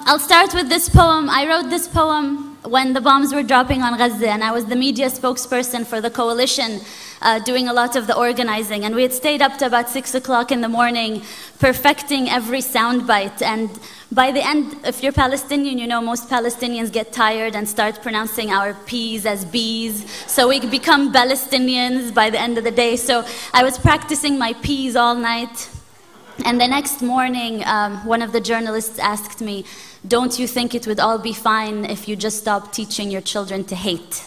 I'll start with this poem. I wrote this poem when the bombs were dropping on Gaza, and I was the media spokesperson for the coalition, doing a lot of the organizing. And we had stayed up to about 6 o'clock in the morning, perfecting every soundbite. And by the end, if you're Palestinian, you know most Palestinians get tired and start pronouncing our P's as B's. So we become Palestinians by the end of the day. So I was practicing my P's all night. And the next morning, one of the journalists asked me, "Don't you think it would all be fine if you just stopped teaching your children to hate?"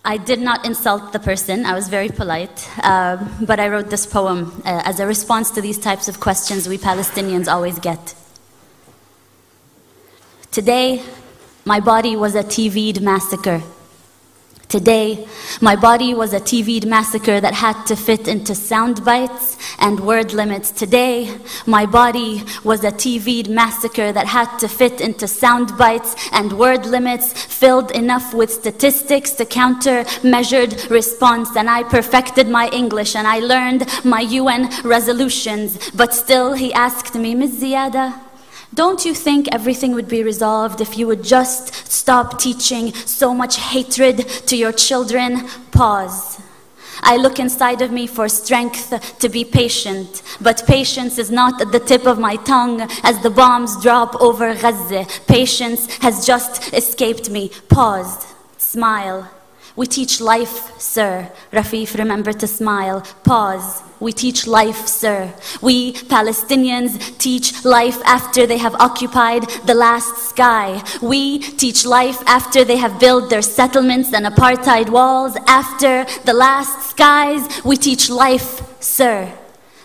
I did not insult the person. I was very polite. But I wrote this poem as a response to these types of questions we Palestinians always get. Today, my body was a TV'd massacre. Today, my body was a TV'd massacre that had to fit into sound bites and word limits. Today, my body was a TV'd massacre that had to fit into sound bites and word limits, filled enough with statistics to counter measured response. And I perfected my English and I learned my UN resolutions. But still, he asked me, "Ms. Ziyada, don't you think everything would be resolved if you would just stop teaching so much hatred to your children?" Pause. I look inside of me for strength to be patient, but patience is not at the tip of my tongue as the bombs drop over Gaza. Patience has just escaped me. Pause. Smile. We teach life, sir. Rafif, remember to smile. Pause. We teach life, sir. We Palestinians teach life after they have occupied the last sky. We teach life after they have built their settlements and apartheid walls. After the last skies, we teach life, sir.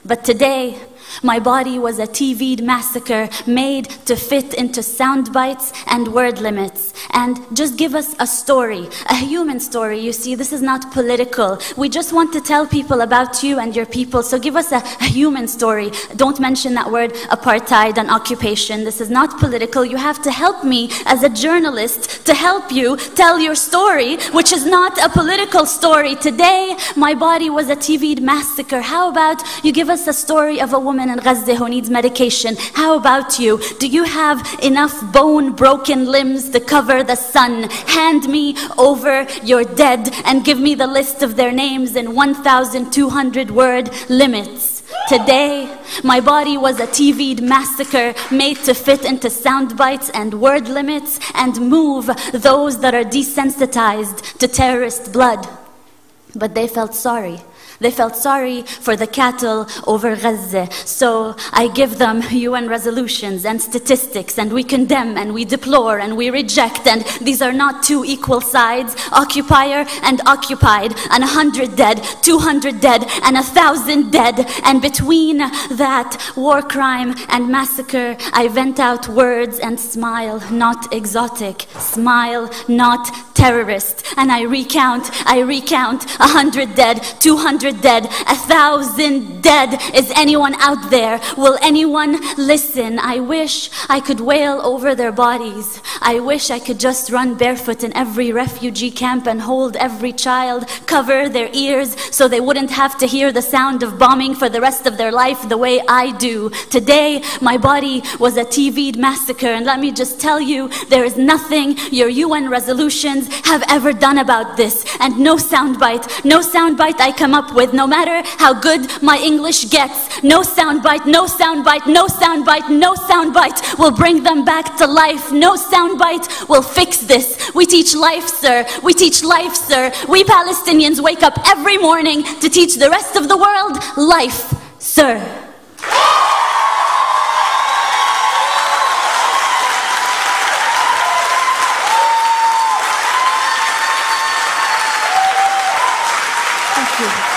But today, my body was a TV'd massacre made to fit into sound bites and word limits. And just give us a story, a human story. You see, this is not political. We just want to tell people about you and your people. So give us a human story. Don't mention that word apartheid and occupation. This is not political. You have to help me as a journalist to help you tell your story, which is not a political story. Today, my body was a TV'd massacre. How about you give us a story of a woman in Gaza who needs medication? How about you? Do you have enough bone-broken limbs to cover the sun? Hand me over your dead and give me the list of their names in 1,200 word limits. Today, my body was a TV'd massacre made to fit into sound bites and word limits and move those that are desensitized to terrorist blood. But they felt sorry. They felt sorry for the cattle over Gaza. So I give them UN resolutions and statistics, and we condemn and we deplore and we reject. And these are not two equal sides, occupier and occupied, and 100 dead, 200 dead, and 1,000 dead. And between that war crime and massacre, I vent out words and smile, not exotic. Smile, not terrorist. And I recount 100 dead, 200 dead, 1,000 dead. Is anyone out there? Will anyone listen? I wish I could wail over their bodies. I wish I could just run barefoot in every refugee camp and hold every child, cover their ears so they wouldn't have to hear the sound of bombing for the rest of their life the way I do. Today, my body was a TV'd massacre, and let me just tell you, there is nothing your UN resolutions have ever done about this. And no soundbite I come up with, no matter how good my English gets, no soundbite, no soundbite, no soundbite, no soundbite will bring them back to life. No soundbite will fix this. We teach life, sir. We teach life, sir. We Palestinians wake up every morning to teach the rest of the world life, sir. Thank you.